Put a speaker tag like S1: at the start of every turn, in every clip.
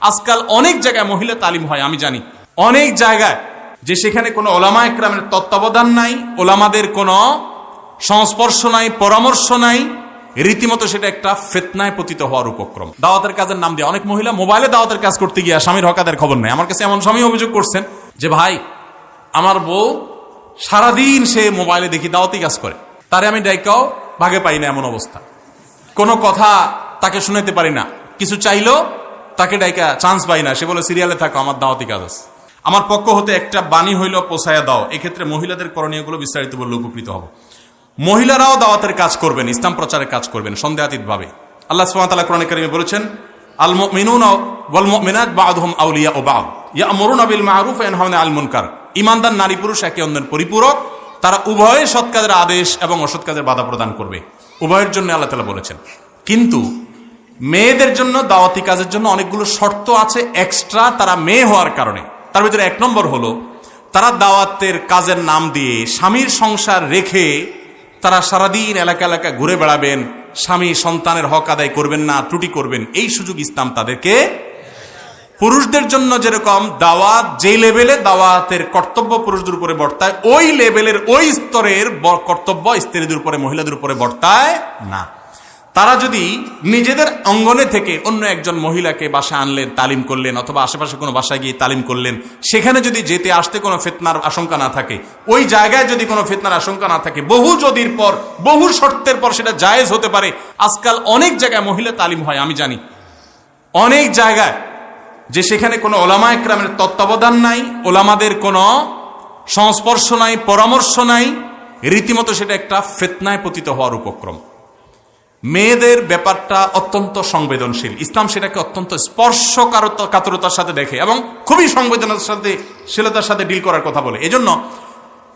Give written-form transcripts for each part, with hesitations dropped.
S1: আজকাল অনেক জায়গায় মহিলা তালিম হয়, আমি জানি অনেক জায়গায়, যে সেখানে কোনো ওলামা একরামের তত্ত্বাবধান নাই, ওলামাদের কোনো সংস্পর্শ নাই, পরামর্শ নাই, রীতিমতো সেটা একটা ফিতনায় পতিত হওয়ার উপক্রম। দাওয়াতের কাজের নাম দিয়ে অনেক মহিলা মোবাইলে দাওয়াতের কাজ করতে গিয়ে স্বামীর হক আদায়ের খবর নেই। আমার কাছে এমন স্বামী অভিযোগ করছেন যে ভাই আমার বউ সারাদিন সে মোবাইলে দেখি দাওয়াতি কাজ করে, তারে আমি ডাইকাও ভাগে পাই না, এমন অবস্থা, কোনো কথা তাকে শুনাইতে পারি না, কিছু চাইলেও তাকে ডাইকা চান্স পাই না, সে বলে সিরিয়ালে থাকো আমার দাওয়াতি কাজ আছে। আমার পক্ষ হতে একটা বাণী হইল পোষায়া দাও। এক্ষেত্রে মহিলাদের করণীয়গুলো বিস্তারিত বললে উপকৃত হব। মহিলারাও দাওয়াতের কাজ করবেন, ইসলাম প্রচারের কাজ করবেন সন্দেহাতীত ভাবে। আল্লাহ সুবহানাহু ওয়া তাআলা কোরআনে কারিমে বলেছেন, আল মুমিনুনা ওয়াল মুমিনাত বা'দুহুম আউলিয়াউ বা'দ ইয়া'মুরুনা বিল মা'রুফ ওয়া ইয়ানহাউনা আনিল মুনকার। ঈমানদার নারী পুরুষ একে অন্যের পরিপূরক, তারা উভয়ে সৎ কাজের আদেশ এবং অসৎ কাজের বাধা প্রদান করবে, উভয়ের জন্য আল্লাহ তাআলা বলেছেন। কিন্তু মেয়েদের জন্য দাওয়াতি কাজের জন্য অনেকগুলো শর্ত আছে এক্সট্রা, তারা মেয়ে হওয়ার কারণে। তার ভিতরে এক নম্বর হলো তারা দাওয়াতের কাজের নাম দিয়ে স্বামীর সংসার রেখে তারা সারাদিন এলাকা এলাকা ঘুরে বেড়াবেন, স্বামী সন্তানের হক আদায় করবেন না, ত্রুটি করবেন, এই সুযোগ ইসলাম তাদেরকে। পুরুষদের জন্য যেরকম দাওয়াত যে লেভেলে দাওয়াতের কর্তব্য পুরুষদের উপরে বর্তায়, ওই লেভেলের ওই স্তরের কর্তব্য স্ত্রীদের উপরে মহিলাদের উপরে বর্তায় না। তারা যদি নিজেদের অঙ্গনে থেকে অন্য একজন মহিলাকে বাসায় আনলেন, তালিম করলেন, অথবা আশেপাশে কোনো বাসায় গিয়ে তালিম করলেন, সেখানে যদি যেতে আসতে কোনো ফিতনার আশঙ্কা না থাকে, ওই জায়গায় যদি কোনো ফিতনার আশঙ্কা না থাকে, বহু যদির পর বহু শর্তের পর সেটা জায়েজ হতে পারে। আজকাল অনেক জায়গায় মহিলা তালিম হয়, আমি জানি অনেক জায়গায়, যে সেখানে কোনো ওলামা একরামের তত্ত্বাবধান নাই, ওলামাদের কোনো সংস্পর্শ নাই, পরামর্শ নাই, রীতিমতো সেটা একটা ফিতনায় পতিত হওয়ার উপক্রম। মেয়েদের ব্যাপারটা অত্যন্ত সংবেদনশীল, ইসলাম সেটাকে অত্যন্ত স্পর্শকাতরতার সাথে দেখে এবং খুবই সংবেদনশীলতার সাথে ডিল করার কথা বলে। এজন্য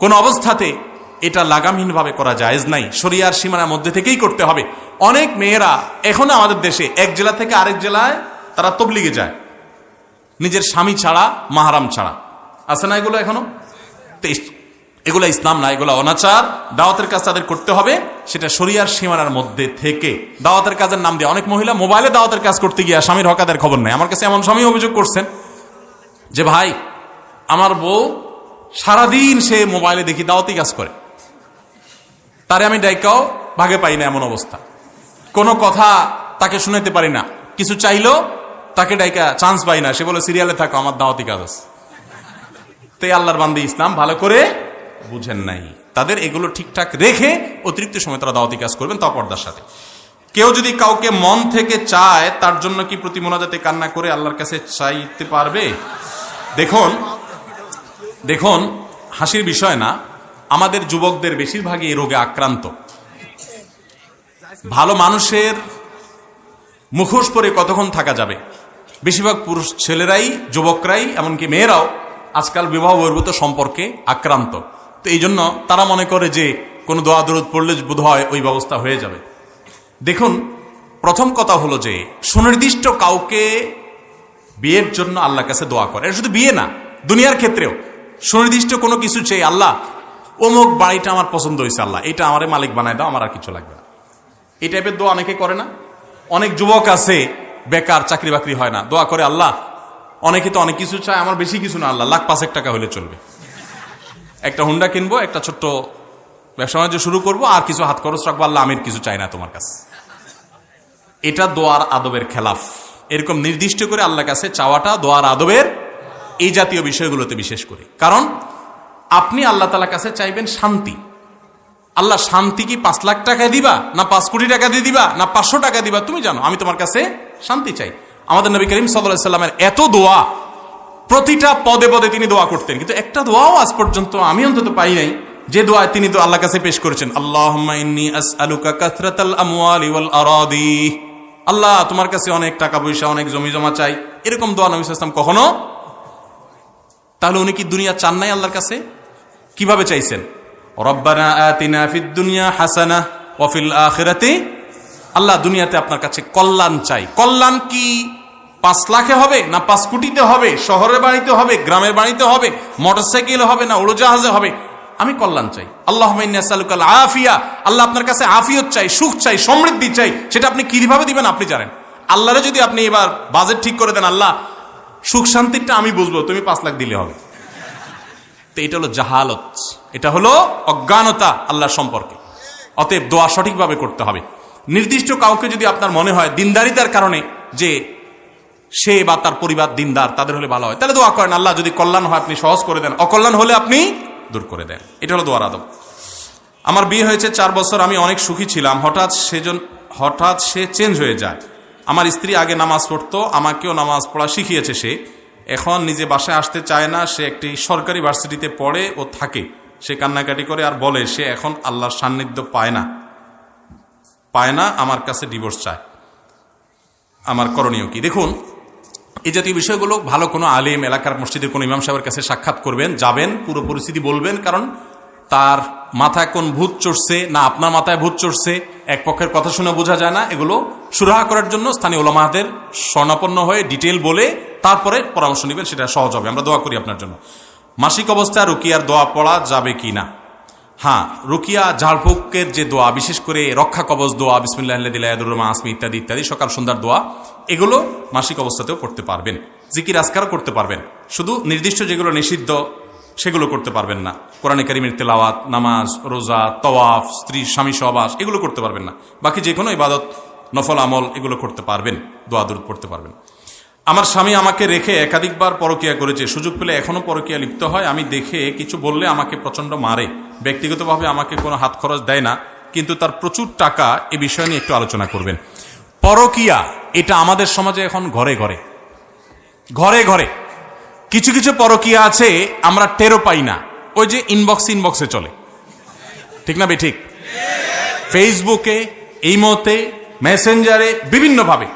S1: কোন অবস্থাতে এটা লাগামহীনভাবে করা জায়েজ নাই, শরিয়ার সীমানার মধ্যে থেকেই করতে হবে। অনেক মেয়েরা এখনো আমাদের দেশে এক জেলা থেকে আরেক জেলায় তারা তবলিগে যায়, নিজের স্বামী ছাড়া, মাহারাম ছাড়া। আছে না এগুলো এখনো? এগুলো ইসলাম না, এগুলো অনাচার। দাওয়াতের কাজ তাদের করতে হবে, সেটা শরিয়ার সীমানার মধ্যে থেকে। দাওয়াতের কাজের নাম দিয়ে অনেক মহিলা মোবাইলে দাওয়াতের কাজ করতে গিয়ে স্বামীর হক আদায়ের খবর নেই। আমার কাছে এমন স্বামী অভিযোগ করছেন যে ভাই আমার বউ সারাদিন সে মোবাইলে দেখি দাওয়াতি কাজ করে, তারে আমি ডাইকাও ভাগে পাই না, এমন অবস্থা, কোনো কথা তাকে শুনাইতে পারি না, কিছু চাইলেও তাকে ডাইকা চান্স পাই না, সে বলে সিরিয়ালে থাকো আমার দাওয়াতি কাজ আছে। তাই আল্লাহর বান্দা ইসলাম ভালো করে বুঝেন নাই, তাদের এগুলো ঠিকঠাক রেখে অতিরিক্ত সময় তারা দাওয়াতি কাজ করবেন, তা পর্দার সাথে। কেউ যদি কাউকে মন থেকে চায়, তার জন্য কি প্রতি মোনাজাতে কান্না করে আল্লাহর কাছে চাইতে পারবে? দেখুন হাসির বিষয় না, আমাদের যুবকদের বেশিরভাগই এই রোগে আক্রান্ত। ভালো মানুষের মুখোশ পরে কতক্ষণ থাকা যাবে? বেশিরভাগ পুরুষ ছেলেরাই, যুবকরাই, এমনকি মেয়েরাও আজকাল বিবাহ বহির্ভূত সম্পর্কে আক্রান্ত। তো এই জন্য তারা মনে করে যে কোনো দোয়া দরুদ পড়লে বোধ হয় ওই ব্যবস্থা হয়ে যাবে। দেখুন, প্রথম কথা হলো যে সুনির্দিষ্ট কাউকে বিয়ের জন্য আল্লাহর কাছে দোয়া করে, এটা শুধু বিয়ে না, দুনিয়ার ক্ষেত্রেও সুনির্দিষ্ট কোনো কিছু চেয়ে, আল্লাহ অমুক বাড়িটা আমার পছন্দ হয়েছে, আল্লাহ এটা আমারে মালিক বানায় দাও, আমার আর কিছু লাগবে না, এই টাইপের দোয়া অনেকে করে না? অনেক যুবক আছে বেকার, চাকরি বাকরি হয় না, দোয়া করে আল্লাহ, অনেকে তো অনেক কিছু চায়, আমার বেশি কিছু না আল্লাহ, লাখ 5 টাকা হলে চলবে, একটা হুন্ডা কিনবো, একটা ছোট্ট ব্যবসা বাণিজ্য শুরু করবো, আর কিছু হাত খরচ রাখবো, আল্লাহ আমি কিছু চাই না তোমার কাছে। এটা দোয়ার আদবের খেলাফ। এরকম নির্দিষ্ট করে আল্লাহর কাছে চাওয়াটা দোয়ার আদবের এই জাতীয় বিষয়গুলোতে বিশেষ করে। কারণ আপনি আল্লাহ তাআলার কাছে চাইবেন শান্তি। আল্লাহ শান্তি কি 5 লাখ টাকা দিবা, না 5 কোটি টাকা দিয়ে দিবা, না 500 টাকা দিবা, তুমি জানো, আমি তোমার কাছে শান্তি চাই। আমাদের নবী করিম সাল্লাল্লাহু আলাইহি ওয়াসাল্লামের এত দোয়া, প্রতিটা পদে পদে তিনি দোয়া করতেন, কিন্তু একটা দোয়াও আজ পর্যন্ত আমি অন্তত পাই নাই যে দোয়া তিনি তো আল্লাহর কাছে পেশ করেছেন, আল্লাহুম্মা ইন্নী আসআলুকা কাসরাতাল আমওয়ালি ওয়াল আরাদি, আল্লাহ তোমার কাছে অনেক টাকা পয়সা, অনেক জমি জমা চাই, এরকম দোয়া নবী সাল্লাল্লাহু আলাইহি ওয়াসাল্লাম কখনো। তাহলে উনি কি দুনিয়া চান নাই আল্লাহর কাছে? কিভাবে চাইছেন? রব্বানা আতিনা ফিদ দুনিয়া হাসানাহ ওয়া ফিল আখিরাতি, আল্লাহ দুনিয়াতে আপনার কাছে কল্যাণ চাই। কল্যাণ কি 5 লাখে হবে, না 5 কোটিতে হবে, শহরের বাড়িতে হবে, গ্রামের বাড়িতে হবে, মোটরসাইকেল হবে, না উড়োজাহাজে হবে, আমি কল্যাণ চাই। আল্লাহুম্মা ইন্নী আসআলুকাল আফিয়া, আল্লাহ আপনার কাছে আফিয়ত চাই, সুখ চাই, সমৃদ্ধি চাই। সেটা আপনি কিভাবে দিবেন আপনি জানেন। আল্লাহরে যদি আপনি এবার বাজেট ঠিক করে দেন, আল্লাহ সুখ শান্তিটা আমি বুঝবো, তুমি 5 লাখ দিলে হবে। তো এটা হলো জাহালত, এটা হলো অজ্ঞানতা আল্লাহ সম্পর্কে। অতএব দোয়া সঠিকভাবে করতে হবে। নির্দিষ্ট কাউকে যদি আপনার মনে হয় দিনদারিতার কারণে যে সে বা তার পরিবার দিনদার, তাদের হলে ভালো হয়, তাহলে দোয়া করেন, আল্লাহ যদি কল্যাণ হয় আপনি সহজ করে দেন, অকল্যাণ হলে আপনি দূর করে দেন। এটা হলো দোয়ার আদব। আমার বিয়ে হয়েছে 4 বছর, আমি অনেক সুখী ছিলাম, হঠাৎ সে চেঞ্জ হয়ে যায়। আমার স্ত্রী আগে নামাজ পড়তো, আমাকেও নামাজ পড়া শিখিয়েছে সে। এখন নিজে বাসায় আসতে চায় না। সে একটি সরকারি ভার্সিটিতে পড়ে ও থাকে। সে কান্নাকাটি করে আর বলে সে এখন আল্লাহর সান্নিধ্য পায় না, আমার কাছে ডিভোর্স চায়। আমার করণীয় কি? দেখুন, এই জাতীয় বিষয়গুলো ভালো কোনো আলেম, এলাকার মসজিদের কোনো ইমাম সাহেবের কাছে সাক্ষাৎ করবেন, যাবেন, পুরো পরিস্থিতি বলবেন। কারণ তার মাথায় কোন ভূত চড়ছে না আপনার মাথায় ভূত চড়ছে, এক পক্ষের কথা শুনে বোঝা যায় না। এগুলো সুরাহা করার জন্য স্থানীয় ওলামাদের স্বর্ণাপন্ন হয়ে ডিটেল বলে তারপরে পরামর্শ নেবেন, সেটা সহজ হবে। আমরা দোয়া করি আপনার জন্য। মাসিক অবস্থায় রুকিয়ার দোয়া পড়া যাবে কি না? হ্যাঁ, রুকিয়া ঝাড়ফুঁকের যে দোয়া, বিশেষ করে রক্ষা কবচ দোয়া, বিসমিল্লাহির আসমি ইত্যাদি ইত্যাদি, সকাল সন্ধ্যার দোয়া, এগুলো মাসিক অবস্থাতেও পড়তে পারবেন। জিকির আজকারও করতে পারবেন। শুধু নির্দিষ্ট যেগুলো নিষিদ্ধ সেগুলো করতে পারবেন না। কোরআনে কারিমের তেলাওয়াত, নামাজ, রোজা, তওয়াফ, স্ত্রী স্বামী সহবাস, এগুলো করতে পারবেন না। বাকি যে কোনো ইবাদত, নফল আমল, এগুলো করতে পারবেন, দোয়া দুরূদ পড়তে পারবেন। আমার স্বামী আমাকে রেখে একাধিকবার পরকীয়া করেছে, সুযোগ পেলে এখনো পরকীয়া লিপ্ত হয়। আমি দেখে কিছু বললে আমাকে প্রচন্ড মারে। ব্যক্তিগতভাবে আমাকে কোনো হাত খরচ দেয় না, কিন্তু তার প্রচুর টাকা। এ বিষয় নিয়ে একটু আলোচনা করবেন। পরকীয়া এটা আমাদের সমাজে এখন ঘরে ঘরে কিছু কিছু পরকীয়া আছে, আমরা টেরও পাই না। ওই যে ইনবক্সে চলে, ঠিক না বেঠিক? ফেসবুকে, ইমোতে, মেসেঞ্জারে, বিভিন্নভাবে,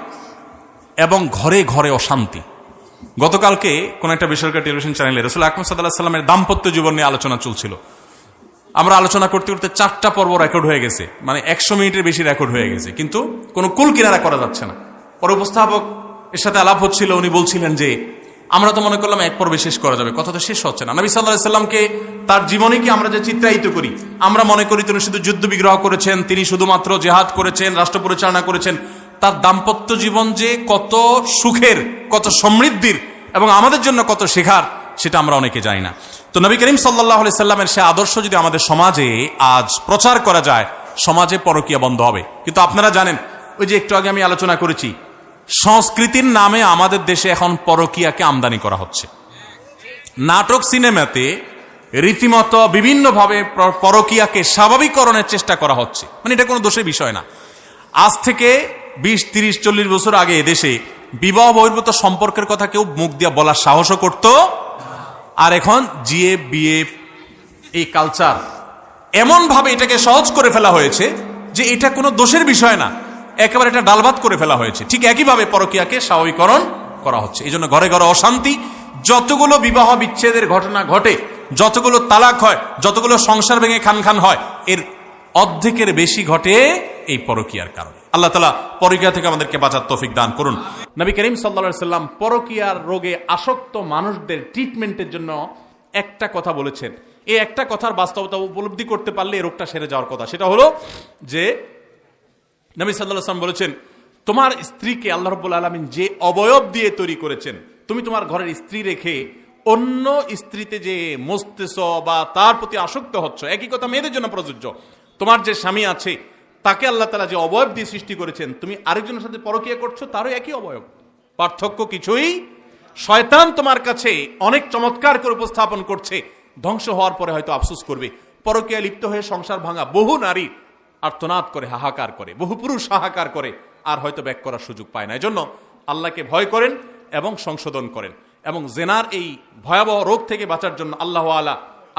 S1: এবং ঘরে ঘরে অশান্তি। গতকালকে কোন একটা বেসরকারি টেলিভিশন চ্যানেলে রাসূল আকরাম সাল্লাল্লাহু আলাইহি ওয়াসাল্লামের দাম্পত্য জীবন নিয়ে আলোচনা চলছিল। আমরা আলোচনা করতে করতে 4টা পর্ব রেকর্ড হয়ে গেছে, মানে 100 মিনিটের বেশি রেকর্ড হয়ে গেছে, কিন্তু কোনো কুল কিনারা করা যাচ্ছে না। পরে উপস্থাপক এর সাথে আলাপ হচ্ছিল, উনি বলছিলেন যে আমরা তো মনে করলাম এক পর্বে শেষ করা যাবে, কথা তো শেষ হচ্ছে না। নবী সাল্লাল্লাহু আলাইহি ওয়াসাল্লামকে, তার জীবনীকে আমরা যে চিত্রায়িত করি, আমরা মনে করি তিনি শুধু যুদ্ধ বিগ্রহ করেছেন, তিনি শুধুমাত্র জিহাদ করেছেন, রাষ্ট্র পরিচালনা করেছেন। তার দাম্পত্য জীবন যে কত সুখের, কত সমৃদ্ধির এবং আমাদের জন্য কত শেখার, সেটা আমরা অনেকে জানি না। তো নবী করিম সাল্লাল্লাহু আলাইহি সাল্লামের সে আদর্শ যদি আমাদের সমাজে আজ প্রচার করা যায়, সমাজে পরকীয়া বন্ধ হবে। কিন্তু আপনারা জানেন, ওই যে একটু আগে আমি আলোচনা করেছি, সংস্কৃতির নামে আমাদের দেশে এখন পরকীয়াকে আমদানি করা হচ্ছে। নাটক, সিনেমাতে রীতিমতো বিভিন্নভাবে পরকীয়াকে স্বাভাবিককরণের চেষ্টা করা হচ্ছে। মানে এটা কোনো দোষের বিষয় না। আজ থেকে 20, 30, 40 বছর আগে এদেশে বিবাহ বহির্ভূত সম্পর্কের কথা কেউ মুখ দিয়ে বলার সাহসও করত। আর এখন জিএফ, বিএফ, এই কালচার এমন ভাবে এটাকে সহজ করে ফেলা হয়েছে যে এটা কোনো দোষের বিষয় না, একেবারে এটা ডালভাত করে ফেলা হয়েছে। ঠিক একইভাবে পরকীয়াকে স্বাভাবিকরণ করা হচ্ছে। এই জন্য ঘরে ঘরে অশান্তি। যতগুলো বিবাহ বিচ্ছেদের ঘটনা ঘটে, যতগুলো তালাক হয়, যতগুলো সংসার ভেঙে খান হয়, এর অর্ধেকের বেশি ঘটে এই পরকীয়ার কারণে। আল্লাহ তাআলা পরকীয়া থেকে আমাদেরকে বাঁচার তৌফিক দান করুন। নবী করিম সাল্লাল্লাহু আলাইহি সাল্লাম পরকীয়ার রোগে আসক্ত মানুষদের ট্রিটমেন্টের জন্য একটা কথা বলেছেন। এই একটা কথার বাস্তবতা উপলব্ধি করতে পারলে এই রোগটা সেরে যাওয়ার কথা। সেটা হলো যে নবী সাল্লাল্লাহু আলাইহি সাল্লাম বলেছেন, তোমার স্ত্রীকে আল্লাহ রাব্বুল আলামিন যে অবয়ব দিয়ে তৈরি করেছেন, তুমি তোমার ঘরের স্ত্রী রেখে অন্য স্ত্রীতে যে মস্তেছ বা তার প্রতি আসক্ত হচ্ছ, একই কথা মেয়েদের জন্য প্রযোজ্য। তোমার যে স্বামী আছে, তাকে আল্লাহ তাআলা যে অবয়ব দিয়ে সৃষ্টি করেছেন, তুমি আরেকজনের সাথে পরকীয়া করছো, তারও একই অবয়ব, পার্থক্য কিছুই। শয়তান তোমার কাছে অনেক চমৎকার করে উপস্থাপন করছে, ধ্বংস হওয়ার পরে হয়তো আফসোস করবে। পরকীয়া লিপ্ত হয়ে সংসার ভাঙা বহু নারী আর্তনাদ করে, হাহাকার করে, বহু পুরুষ হাহাকার করে, আর হয়তো ব্যাক করার সুযোগ পায় না। এজন্য আল্লাহকে ভয় করেন এবং সংশোধন করেন, এবং জেনার এই ভয়াবহ রোগ থেকে বাঁচার জন্য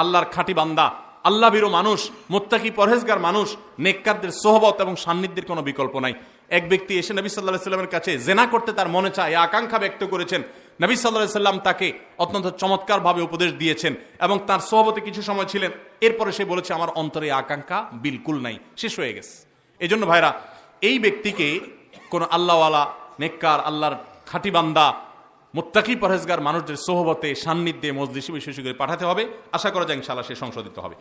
S1: আল্লাহর খাঁটি বান্দা, আল্লাহ ভীরু মানুষ, মুত্তাকি পরহেজগার মানুষ, নেককারদের সোহবত এবং সান্নিধ্যের কোনো বিকল্প নাই। এক ব্যক্তি এসে নবী সাল্লাল্লাহু আলাইহি সাল্লামের কাছে জেনা করতে তার মনে চায়, আকাঙ্ক্ষা ব্যক্ত করেছেন। নবী সাল্লাল্লাহু আলাইহি সাল্লাম তাকে অত্যন্ত চমৎকারভাবে উপদেশ দিয়েছেন এবং তার সোহবতে কিছু সময় ছিলেন। এরপরে সে বলেছে, আমার অন্তরে আকাঙ্ক্ষা বিলকুল নাই, শেষ হয়ে গেছে। এই জন্য ভাইরা, এই ব্যক্তিকে কোন আল্লাহওয়ালা, নেককার, আল্লাহর খাঁটি বান্দা, মুত্তাকি পরহেজগার মানুষদের সোহবতে, সান্নিধ্যে, মজলিসে বিশেষ করে পাঠাতে হবে। আশা করা যায় ইনশাআল্লাহ সে সংশোধিত হবে।